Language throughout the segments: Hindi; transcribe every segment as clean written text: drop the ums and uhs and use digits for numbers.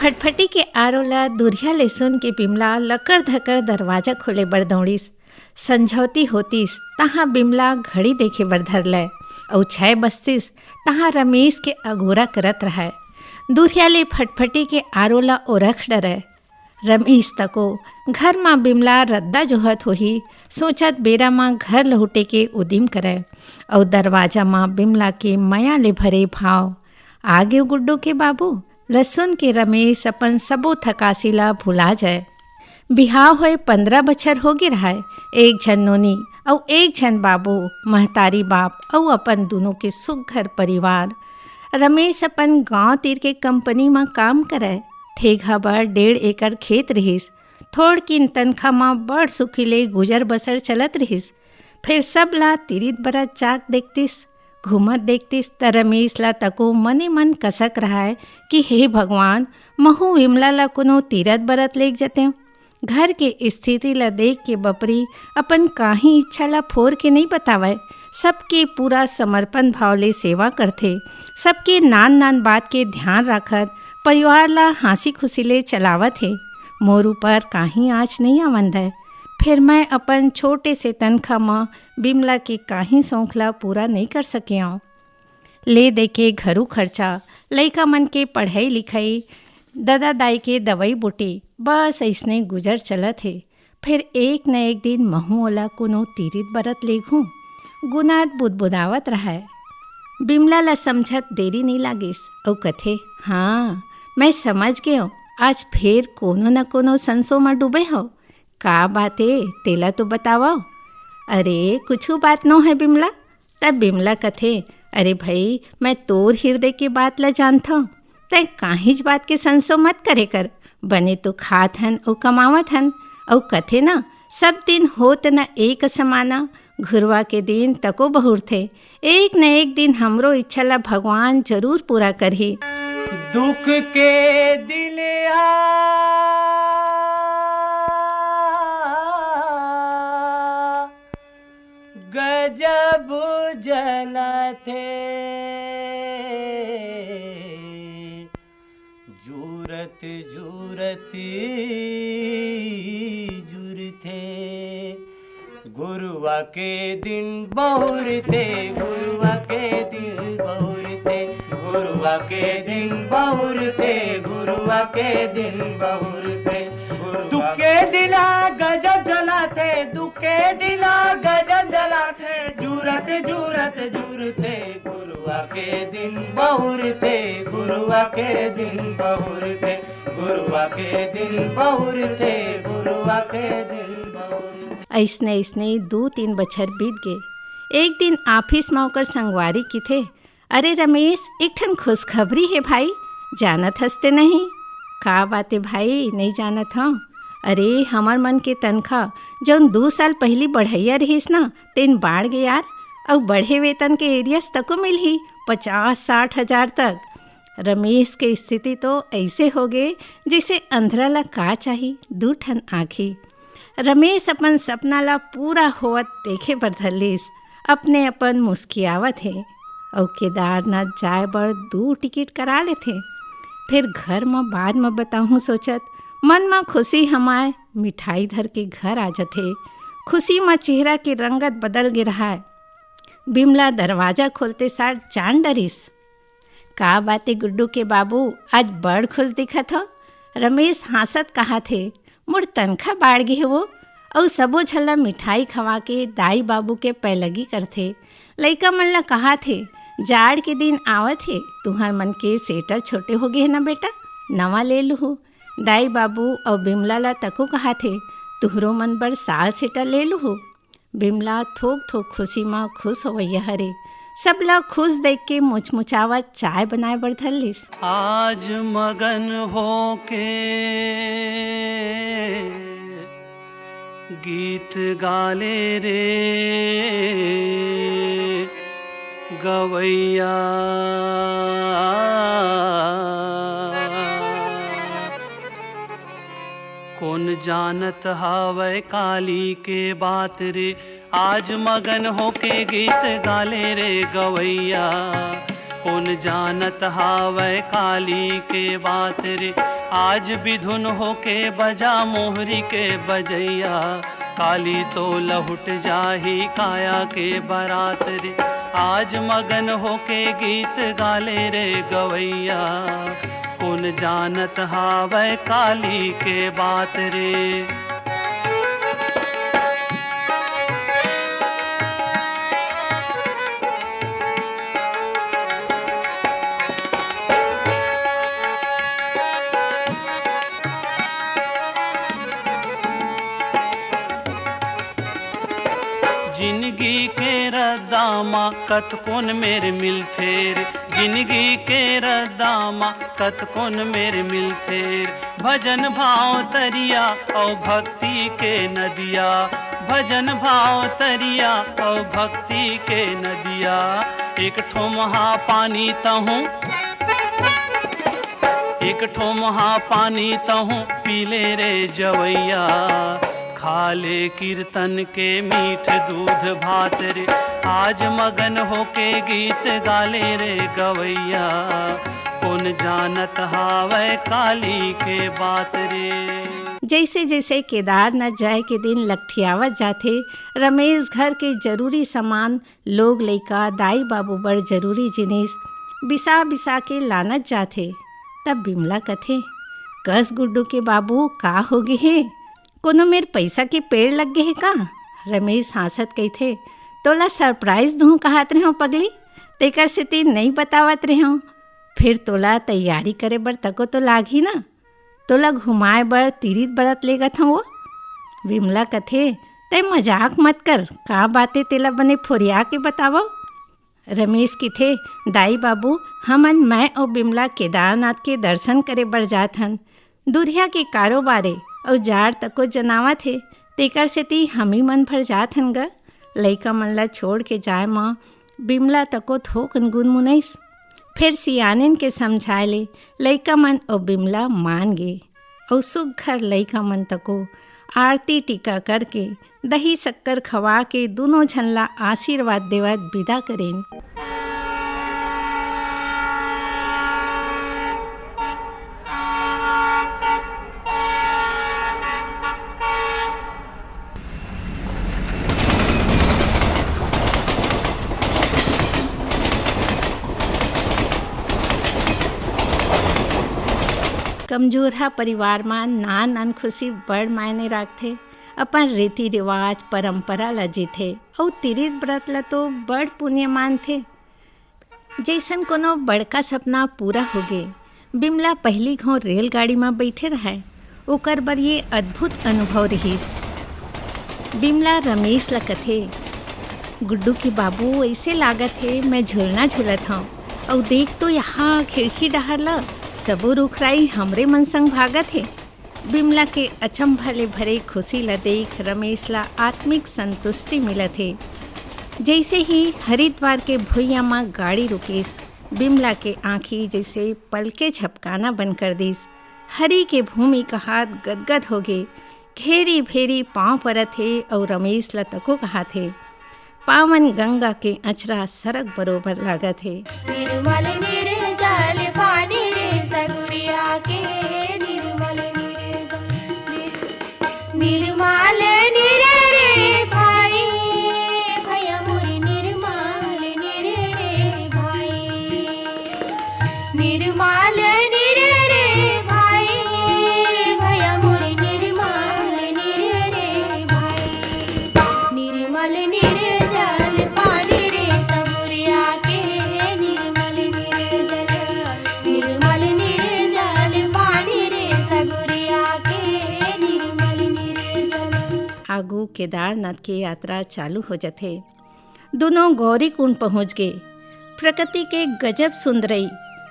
फटफटी के आरोला दुरिया ले सुन के बिमला लकड़ धकड़ दरवाजा खोले बर दौड़ीस। संझौती होतीस तहाँ बिमला घड़ी देखे बर धर लय और 6 बजतीस तहाँ रमेश के अगोरा करत रहा। दुरिया ले फटफटी के आरोला ओरख डरे। रमेश तको घर माँ बिमला रद्दा जोहत होही सोचत बेरा माँ घर लहुटे के उदिम करे और दरवाजा माँ बिमला के माया ले भरे भाव आगे गुड्डो के बाबू लसुन के रमेश अपन सबो थकासीला भुला जाए। बिहाव होए 15 बछर होगे रहा। एक झन नोनी और एक झन बाबू महतारी बाप और अपन दोनों के सुघर परिवार। रमेश अपन गांव तीर के कंपनी में काम करे। ठेघा बर 1.5 एकड़ खेत रहिस। थोड़ किन तनखा माँ बड़ सुखीले गुजर बसर चलत रहिस। फिर सब ला तिरित बरत चाक देखतिस घूमत देखतिस त रमेश ला तको मने मन कसक रहा है कि हे भगवान महू विमला ला कोनो तीरथ बरत लेक जते। घर के स्थिति ला देख के बपरी अपन काही इच्छा ला फोर के नहीं बतावे। सबके पूरा समर्पण भाव ले सेवा करथे। सबके नान नान बात के ध्यान रखत परिवार ला हंसी खुशी ले चलावत है। मोर ऊपर काही आँच नहीं आवंद है। फिर मैं अपन छोटे से तनखा माँ बिमला के काही शौखला पूरा नहीं कर सके हूँ। ले दे के घरू खर्चा लइका मन के पढ़ाई लिखाई दादा दाई के दवाई बूटी बस ऐसने गुजर चलत है। फिर एक न एक दिन महू ओला कोनो तीरित बरत लेघूँ गुनात बुदबुदावत रहा। बिमला ला समझत देरी नहीं लागिस और कथे हाँ मैं समझ गए हूँ आज फिर कोनो न कोनो संसो में डूबे हो। का बात है तेला तो बतावा। अरे कुछू बात नो है बिमला। तब बिमला कथे अरे भाई मैं तोर हृदय की बात ला जानता हूँ तय काहीज बात के संसो मत करे कर। बने तो खात हन और कमावत हन और कथे ना सब दिन होत न एक समाना घुरवा के दिन तको बहुर थे। एक न एक दिन हमरो इच्छा ला भगवान जरूर पूरा करही। दुख के दिल गजब जलते जूरत जूरती जुरथे गुरुआ के दिन बहुर थे गुरुआ के दिन बहुर थे गुरुआ के दिन बहुर थे गुरुआ के दिन बहुर थे। दुखे दिला गजब जलाते दुखे दिला गजब जलाते जूरत जूरत जूरते गुरुआ के दिन बहुर थे गुरुआ के दिन बहुर थे गुरुआ के दिन बहुर थे गुरुआ के दिन बहुर। ऐसने ऐसने 2-3 बछर बीत गए। एक दिन ऑफिस में होकर संगवारी की थे अरे रमेश एक ठन खुशखबरी है भाई जानत हंसते नहीं। का बात है भाई नहीं जानत हूँ। अरे हमार मन के तनखा जौन 2 साल पहली बढ़ैया रहीस ना तेन बाढ़ गए यार और बढ़े वेतन के एरियस तको मिलही 50-60 हज़ार तक। रमेश के स्थिति तो ऐसे हो गए जैसे अंधरा ला का चाही 2 ठन आँखी। रमेश अपन सपना ला पूरा होवत देखे बर धरलिस। अपने अपन मुस्कियावत है और केदारनाथ जाए बर 2 टिकट करा लेथे। फिर घर में बाद में बताऊँ सोचत मन में खुशी हमारे मिठाई धर के घर आ जाते। खुशी में चेहरा के रंगत बदल गे रहा है। बिमला दरवाज़ा खोलते सार जान डरिस। का बातें गुड्डू के बाबू आज बड़ खुश दिखत हो। रमेश हंसत कहा थे मुड़ तनखा बाढ़ गई है वो और सबो झल्ला मिठाई खवा के दाई बाबू के पैलगी करथे। लइका मन ला कहा थे जाड़ के दिन आवत है तुहर मन के सेटर छोटे हो गए ना बेटा नवा ले लूँ। दाई बाबू और बिमला ला तको कहा थे तुहरो मन बर साल सेटर ले लूँ। बिमला थोक थोक खुशी में खुश होवैया हरे। सब ला खुश देख के मुचमुचावा चाय बनाए बर धरलिस। आज मगन हो के गीत गाले रे गवैया कौन जानत हावै काली के बात रे आज मगन होके गीत गाले रे गवैया कौन जानत हावै काली के बात रे। आज विधुन होके बजा मोहरी के बजैया, काली तो लहुट जाही काया के बारात रे। आज मगन होके गीत गाले रे गवैया, कौन जानत हावै काली के बात रे। जिंदगी के रदामा कत कोन मेरे मिलथे रे। जिंदगी के रदामा कत कोन मेरे मिलथे रे। भजन भाव तरिया और भक्ति के नदिया, भजन भाव तरिया और भक्ति के नदिया। एक ठो महा पानी तहूँ, एक ठो महा पानी तहूँ पीले रे जवैया, खाले कीर्तन के मीठ दूध भात रे। आज मगन होके गीत गाले रे गवैया, कौन जानत हावै काली के बात रे। जैसे जैसे केदारनाथ जाए के दिन लखठियावत जाथे, रमेश घर के जरूरी सामान लोग लइका दाई बाबू बड़ जरूरी जिनिस बिसा बिसा के लानत जाथे। तब बिमला कथे, कस गुड्डू के बाबू का होगे हे, कोनो मेर पैसा के पेड़ लग गए है का। रमेश हंसत कहिथे, तोला सरप्राइज दूँ कहत रहे पगली, तेकर से ती नहीं बतावत रहे हूँ। फिर तोला तैयारी करे बर तको तो लागी ना, तोला घुमाए बर तिरित बरत लेगत हूँ वो। विमला कथे, ते मजाक मत कर, का बातें तेला बने फोरिया के बतावो। रमेश किथे, दाई बाबू हमन मैं और बिमला केदारनाथ के दर्शन करे बर जात हन। दुरिया के कारोबारे और जाड़ तको जनावा थे, तेकर से ती हमी मन भर जात हन ग। लइका मन ला छोड़ के जाए माँ बिमला तको थोकन गुनमुनैस। फिर सियानिन के समझाए ले लइका मन और बिमला मान गे और सुघर लइका मन तको आरती टीका करके दही शक्कर खवा के दोनों झनला आशीर्वाद देवत विदा करेन। कमजोरहा परिवार में नान खुशी बड़ मायने राखथे। अपन रीति रिवाज परंपरा ला जीथे और तिरित व्रत ला तो बड़ पुण्य मानथे। जैसन कोनो बड़का सपना पूरा होगे, बिमला पहली घों रेलगाड़ी में बैठे रहे, ओकर बर ये अद्भुत अनुभव रहीस। बिमला रमेश ला कथे, गुड्डू के बाबू ऐसे लागत है मैं झूलना झूलत हूँ, और देख तो यहाँ खिड़की डहर ला सबो रुखराई हमरे मन संग भागत है। बिमला के अचंभा ले भरे खुशी ला देख रमेश ला आत्मिक संतुष्टि मिलत है। जैसे ही हरिद्वार के भुइया में गाड़ी रुकीस, बिमला के आँखी जैसे पलके झपकाना बंद कर दीस। हरी के भूमि का हाथ गदगद हो गए, घेरी भेरी पाँव परत है और रमेश ला तको कहा थे, पावन गंगा के अचरा सरक बरोबर लागत है। आगू केदारनाथ की यात्रा चालू हो जाते। दोनों गौरी कुंड पहुँच गए। प्रकृति के गजब सुंदरई,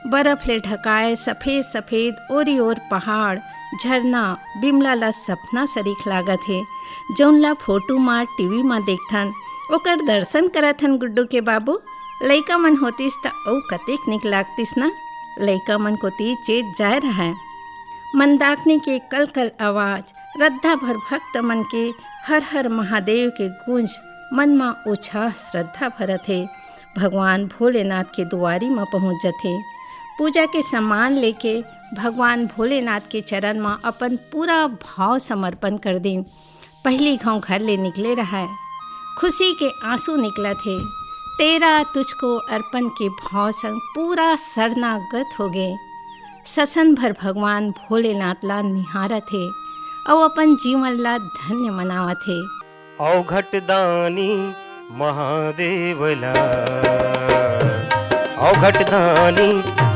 बर्फ ले ढकाए सफ़ेद सफ़ेद ओरी ओर पहाड़ झरना बिमला ला सपना सरीख लागत है। जौन ला फोटो में टीवी में देखथन ओकर दर्शन करथन गुड्डू के बाबू। लइका मन होतिस त औ कतेक निक लागतिस ना। लइका मन कोती चेत जाए रहा है। मंदाकिनी के कल कल आवाज, रद्धा भर भक्त मन के हर हर महादेव के गूंज मन में ओछा श्रद्धा भरत है। भगवान भोलेनाथ के दुआरी में पहुँच जथे। पूजा के सामान लेके भगवान भोलेनाथ के चरण में अपन पूरा भाव समर्पण कर दिन। पहली घाव घर ले निकले रहा, खुशी के आंसू निकला थे। तेरा तुझको अर्पण के भाव संग पूरा शरणागत हो गए। ससन भर भगवान भोलेनाथ ला निहारा थे और अपन जीवन ला धन्य मनावा थे। अवघट दानी महादेवला, अवघट दानी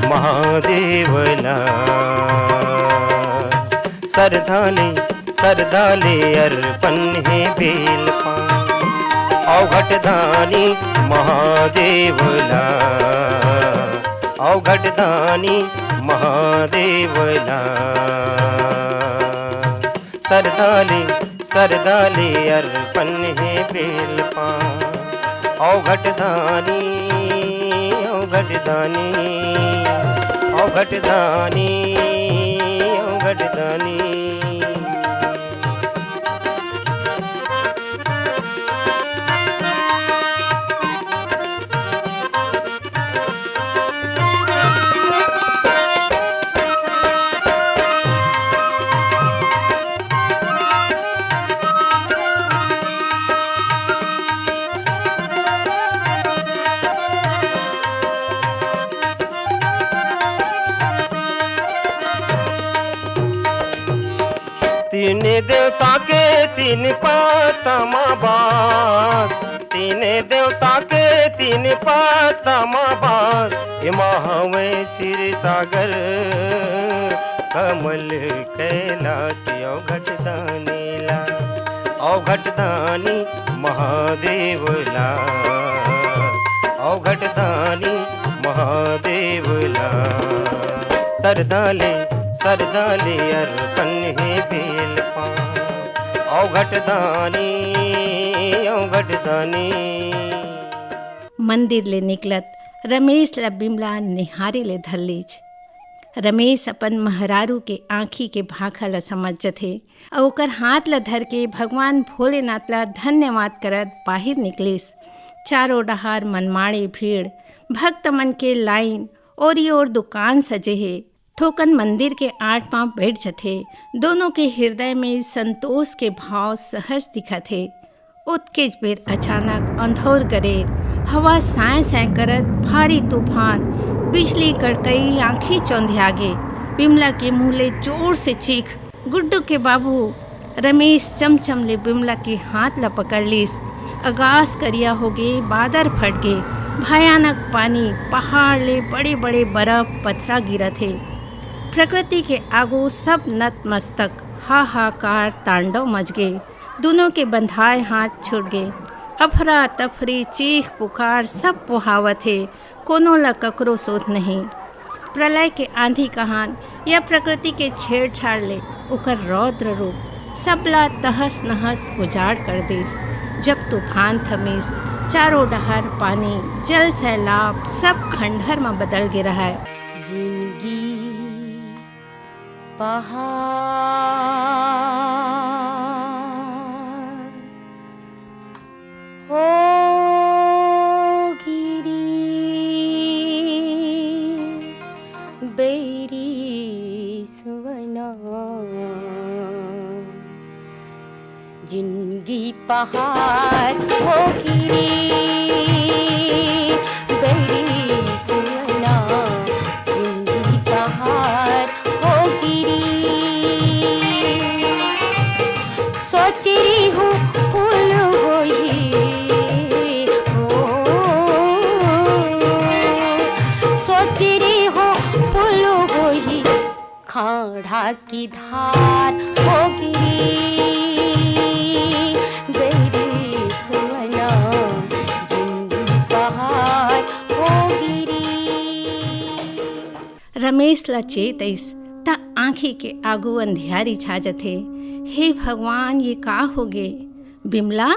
महादेवला, सरधाले सरधाले अर्पण है बेल पान। अवघट दानी महादेवला, अवघट दानी महादेवला, सरधाले सरधाले अर्पण है बेल पान। अवघट दानी, अवघट दानी, अवघट दानी, अवघट दानी। तीन देवता के तीन पातमा बात, तीन देवता के तीन पातमा बात। ये महावे क्षीर सागर कमल कैलाश। अवघट दानी ला, अवघट दानी महादेवला, अवघट दानी महादेवला, सरधाले सरधाले अर्पण है बेल पान। अवघट दानी, अवघट दानी। मंदिर ले निकलत रमेश ला बिमला निहारे ले धरलीच। रमेश अपन महरारू के आँखी के भाखा ला समझ जथे और ओकर हाथ ला धर के भगवान भोलेनाथ ला धन्यवाद करत बाहर निकलिस। चारों डहार मनमाड़े भीड़, भक्त मन के लाइन, ओरी ओर दुकान सजे है। थोकन मंदिर के आठ पांव बैठ जथे। दोनों के हृदय में संतोष के भाव सहज दिखा थे। उत्केज बेर अचानक अंधौर गरेर, हवा साए साए करत भारी तूफान, बिजली कड़कई, आँखी चौंधियागे। बिमला के मुँह ले जोर से चीख, गुड्डू के बाबू। रमेश चमचम ले बिमला के हाथ ला पकड़ लीस। आकाश करिया हो गए, बादर फट गए, भयानक पानी, पहाड़ ले बड़े बड़े बर्फ पत्थरा गिरा थे। प्रकृति के आगो सब नतमस्तक, हाहाकार तांडव मच गए। दोनों के बंधाए हाथ छूट गए। अफरा तफरी, चीख पुकार सब पुहावत है, कोनो ला ककरो सोच नहीं। प्रलय के आंधी कहान या प्रकृति के छेड़छाड़ ले ओकर रौद्र रूप सबला तहस नहस उजाड़ कर दिस। जब तूफान थमीस, चारों डहर पानी, जल सैलाब सब खंडहर में बदल गिरा है। जिंदगी पहाड़ हो गिरी, बेरी सुवना। जिंदगी पहाड़ हो गिरी, बेरी सुवना। जिंदगी पहाड़ हो गिरी, सोच रही हूँ फूल होई हो, सोच रही हूँ फूल होई, खाड़ा की धार हो गिरी, बेरी सुवना। जिंदगी पहाड़ हो गिरी। रमेश ला चेतैस त आँखी के आगू अंधियारी छा जथे। हे भगवान, ये का हो गे? बिमला,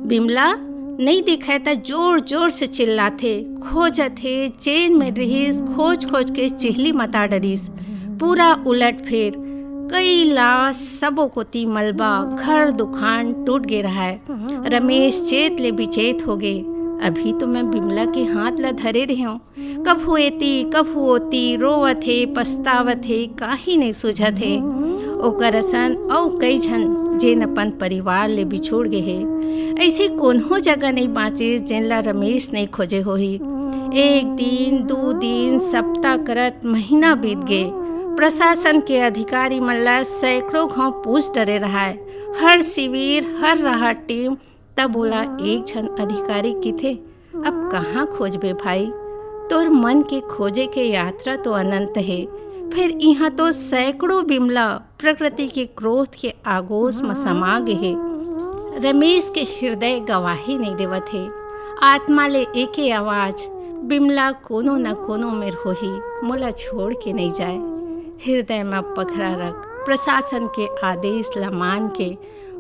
बिमला नहीं दिखाए त जोर जोर से चिल्लाथे, खोजथे, चैन में रहीस, खोज खोज के चिहली मता डरीस। पूरा उलट फेर, कई लाश, सबो कोती मलबा, घर दुकान टूट गे रहा है। रमेश चेत ले बिचेत हो गए। अभी तो मैं बिमला के हाथ ला धरे रही हूँ। कब हुएती कब हुओती, रोवत हे पछतावत हे, काही नहीं सूझत हे। ओकर असन औ कई झन जेन अपन परिवार ले बिछोड़ गए हे। ऐसी कोन्हो जगह नहीं बाँचिस जेन ला रमेश नहीं खोजे होही। एक दिन 2 दिन सप्ताह करत महीना बीत गए। प्रशासन के अधिकारी मन ला सैकड़ों घाव पूछ डरे रहा है। हर शिविर हर रहा टीम, तब बोला एक झन अधिकारी किथे। अब कहाँ खोजबे भाई, तोर मन के खोजे के यात्रा तो अनंत है। फिर यहाँ तो सैकड़ों बिमला प्रकृति के क्रोध के आगोश में समा गए। रमेश के हृदय गवाही नहीं देवत है। आत्मा ले एके आवाज, बिमला कोनो न कोनो में होही, मोला छोड़ के नहीं जाए। हृदय में पखरा रख प्रशासन के आदेश ला मान के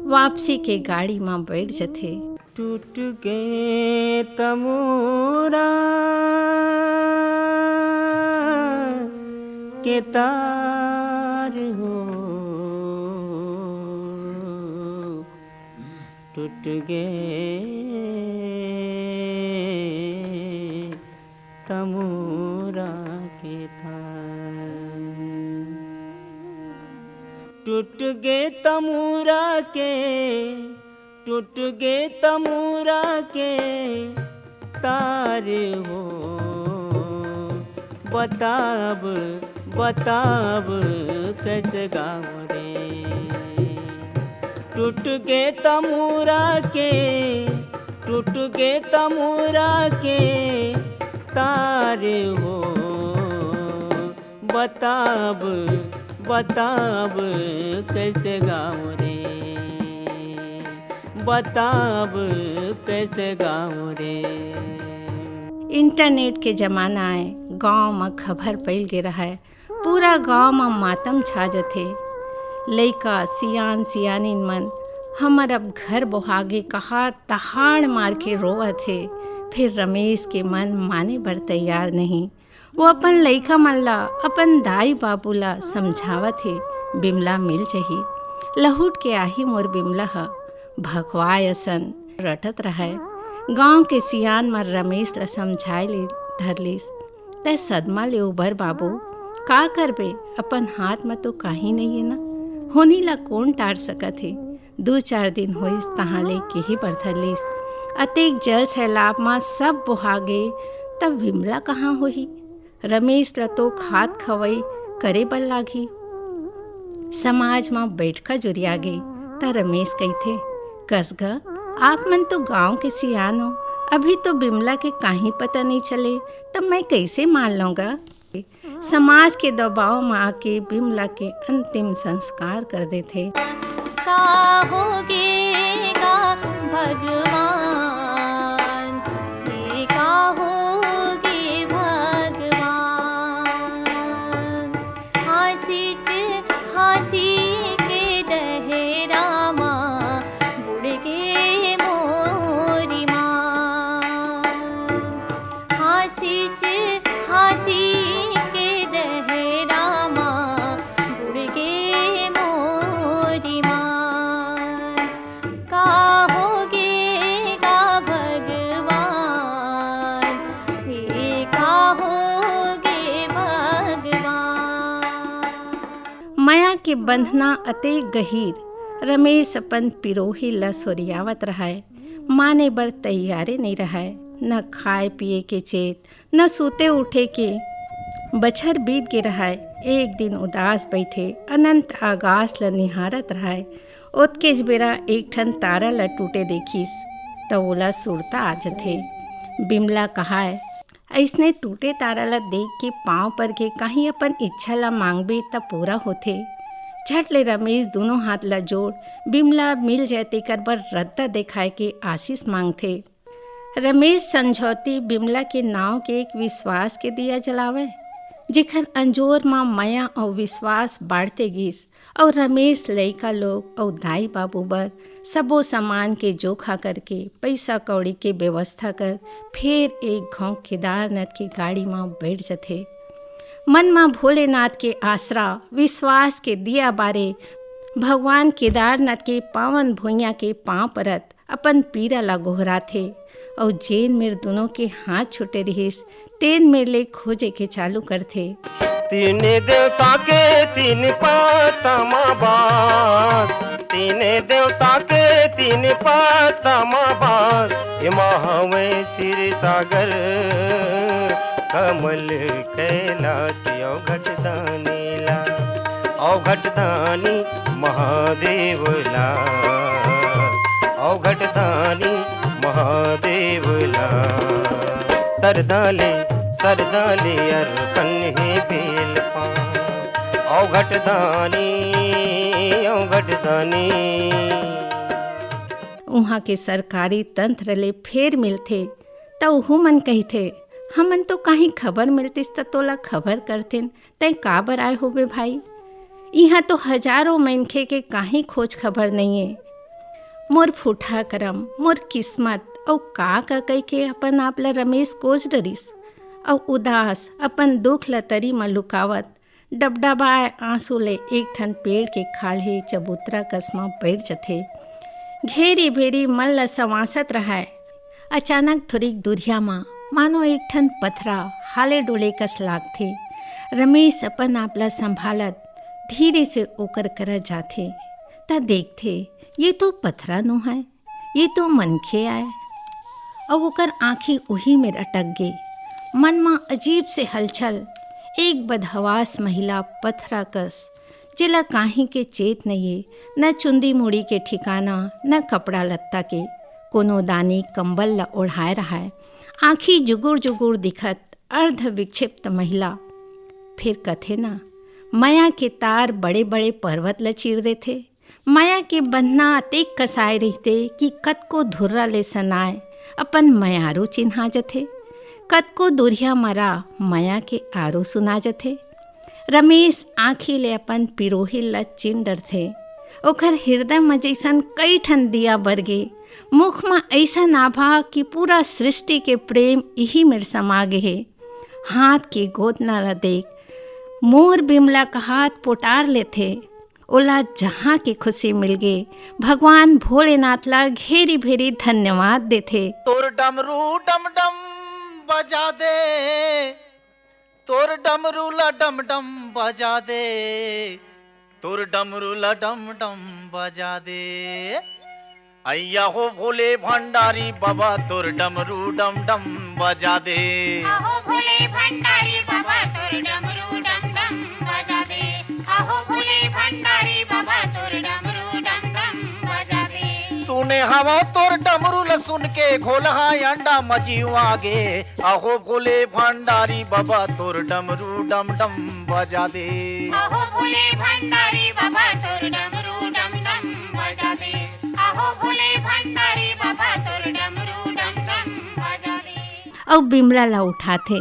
वापसी के गाड़ी में बैठ जथे। टूट गए तमोरा के तार हो, टूट गए तमोरा के तार, टूट गए तमोरा के, टूट गए तमोरा के तार हो। बताब बताब कैसे गाँव रे, टूट गए तमोरा के, टूट गए तमोरा के तार हो। बताब बताब कैसे गाँव रे, बताब कैसे गाँव रे। इंटरनेट के जमाना आए, गांव में खबर फैल गे रहा है। पूरा गांव में मातम छा जथे। लइका सियान सियानिन मन हमर अब घर बोहागे कहा तहाड़ मार के रोवत थे। फिर रमेश के मन माने बर तैयार नहीं। वो अपन लइका मन ला, अपन दाई बाबू ला समझावत थे, बिमला मिल जही। लहुट के आही मोर बिमला ह, भगवाय असन रटत रहा। गांव के सियान में रमेश ला समझाए ले धरलिस। तय सदमा ले उबर बाबू, का करबे, अपन हाथ में तो काही नहीं है ना। होनी ला कौन टार सकत है। 2-4 दिन होइस तहाँ ले के ही बरधरलिस। अतेक जल सैलाब में सब बोहागे, तब विमला कहाँ होही। रमेश ला तो खात खवई करे बल लागी। समाज में बैठका जुरिया गई त रमेश कही कसगा, आप मन तो गांव के सियान हो, अभी तो बिमला के काही पता नहीं चले, तब मैं कैसे मान लूँगा। समाज के दबाव में आके बिमला के अंतिम संस्कार कर देते। का होगेगा भगवान, ये का होगे भगवान। हंसी के डहेरा माँ बुड़ गे मोरी माँ। हंसी के डहेरा माँ बुड़ गे मोरी माँ। का होगेगा भगवान, ये का होगे भगवान। माया के बंधना अते गहीर। रमेश अपन पिरोही ला सोरियावत रहाय। माने बर तैयारे नहीं रहाय। न खाए पिए के चेत, न सूते उठे के। बछर बीत गे रहाय। एक दिन उदास बैठे अनंत आकाश ला निहारत रहाय। ओतकेज बेरा एक ठन तारा ला टूटे देखिस त ओला सुरता आ जथे। बिमला कहाय, ऐसने टूटे तारा ला देख के पाँव पर के कहीं अपन इच्छा ला मांगबे त पूरा होथे। झट ले रमेश दोनों हाथ ला जोड़ बिमला मिल जाते कर बर रद्दा दिखाए के आशीष मांगथे। रमेश समझौती बिमला के नाव के एक विश्वास के दिया जलावे, जेखर अंजोर माँ माया और विश्वास बाढ़ते गिस। और रमेश लइका लोग और दाई बाबू बर सबो सामान के जोखा करके पैसा कौड़ी के व्यवस्था कर फिर एक घाव केदारनाथ की गाड़ी में बैठ जथे। मन में भोलेनाथ के आसरा विश्वास के दिया बारे भगवान केदारनाथ के पावन भुइयाँ के पाँव परत अपन पीरा ला गोहरा थे। और जेन मेर दोनों के हाथ छूटे रहिस तेन मेरे ले खोजे के चालू करथे। तीन देवता के तीन पातमा बात, तीन देवता के तीन पातमा बात, एमा हवे क्षीर सागर कमल कैलाश औ घटदानी ला, औ घटदानी महादेव ला, औ घटदानी महादेव ला। सरदाले सरदाले अर्पण हे बेल पान, औ घटदानी औ घटदानी। उहाँ के सरकारी तंत्र ले फेर मिलथे त उहू मन कहिथे हमन तो काहीं खबर मिलतिस त तोला खबर करतेन, तै का बर आए होबे भाई। यहाँ तो हजारों मनखे के काहीं खोज खबर नहीं है। मोर फूठा करम मोर किस्मत औ का कह के अपन आप ला रमेश कोच डरिस औ उदास अपन दुख ल तरी म लुकावत डबडबाए आंसू ले एक ठन पेड़ के खाल्हे चबूतरा कसमा बैठ जथे। घेरी भेरी मन ल संवासत रहाय। अचानक थोड़ी दूरिया माँ मानो एक ठन पथरा हाले डोले कस लागथे। रमेश अपन आप ला संभालत धीरे से ओकर करा जाथे त देखथे ये तो पथरा नो है, ये तो मनखे आए। और ओकर आँखी उही में अटक गई। मन में अजीब से हलचल। एक बदहवास महिला पथरा कस जिला काहीं के चेत नहीं है, न चुंदी मुड़ी के ठिकाना न कपड़ा लत्ता के, कोनो दानी कंबल ला ओढ़ाए रहा है। आँखी जुगुर जुगुर दिखत अर्ध विक्षिप्त महिला। फिर कथे ना माया के तार बड़े बड़े पर्वत ल चीर देथे। माया के बंधना अतेक कसाए रहते कि कत को धुर्रा ले सनाए अपन मयारो चिन्हा जथे, कत को दुरिया मरा माया के आरो सुना जथे। रमेश आँखी ले अपन पिरोहिल ल चिन डरथे। ओकर हृदय में जैसन कई ठन दिया बरगे, मुख में ऐसा नाभा कि पूरा सृष्टि के प्रेम यही में समा गे हे। हाथ के गोद न देख मोर बिमला का हाथ पोटार लेथे। ओला जहाँ के खुशी मिल गे भगवान भोलेनाथ ला घेरी भेरी धन्यवाद देथे। तोर डमरू डम डम बजा दे, तोर डमरू ला डम डम बजा दे, तोर डमरू ला डम डम बजा दे। अय्या हो भोले भंडारी बाबा तोर डमरू डम डम बजा दे। आहो भोले भंडारी बाबा तोर डमरू डम डम बजा दे। आहो भोले भंडारी बाबा तोर डमरू डम डम बजा दे। सुने हवा तोर डमरू ल सुन के घोलहा अंडा मजीव आगे। आहो भोले भंडारी बाबा तोर डमरू डम डम बजा दे। आहो भोले भंडारी बाबा तोर डमरू डम डम बजा दे। आहो भोले भंडारी बाबा तोर डमरू डम डम बजा दे। और बिमला ला उठाथे।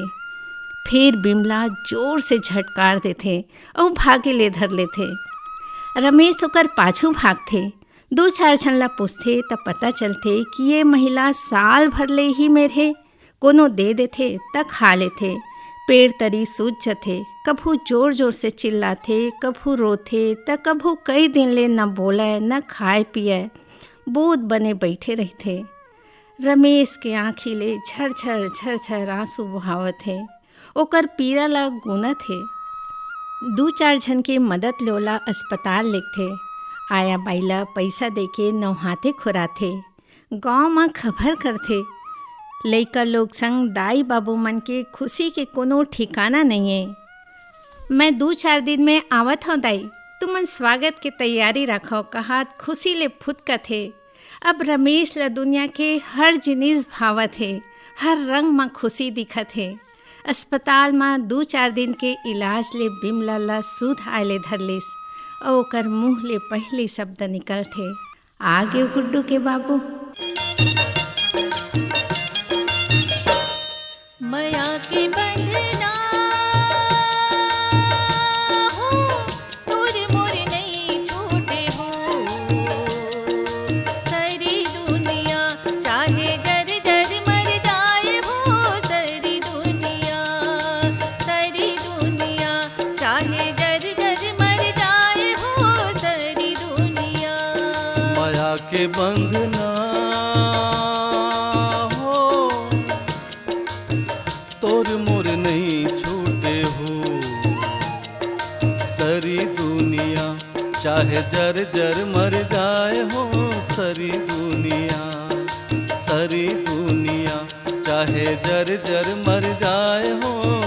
फिर बिमला जोर से झटकार देथे और भागे ले धर लेथे। रमेश ओकर पाछू भागथे। दो चार झन ला पूछथे त पता चलथे कि ये महिला साल भर ले ही में रहे। कोनो दे देथे त खा लेथे। पेड़ तरी सूझ जथे। कभू जोर जोर से चिल्लाथे, कभू रोथे त कभू कई दिन ले न बोले न खाए पिए, बूद बने बैठे रहथे। रमेश के आँखी ले झरझर झरझर आंसू बहावत है। ओकर पीरा ला गुनत है। दो चार झन के मदद लोला अस्पताल लेगथे। आया बाइला पैसा देके नौहाते खुराथे। गाँव में खबर करथे। लइका लोग संग दाई बाबू मन के खुशी के कोनो ठिकाना नहीं है। मैं 2-4 दिन में आवत हूँ दाई, तुमन स्वागत के तैयारी रखो कहात खुशी ले फुदकत है। अब रमेश ला दुनिया के हर जिनिस भावत है, हर रंग में खुशी दिखत है। अस्पताल में 2-4 दिन के इलाज ले बिमला ला सूद आयले धरलिस और ओकर मुँह ले पहले शब्द निकल थे, आगे गुड्डू के बाबू। माया के बंधना हो, तोर मोर नहीं छूटे हो। सारी दुनिया चाहे जर जर मर जाए हो। सारी दुनिया चाहे जर जर मर जाए हो। सारी दुनिया माया के बंधना हो, सरी दुनिया, चाहे जर जर मर जाए हो सरी दुनिया, सरी दुनिया, चाहे जर जर मर जाए हो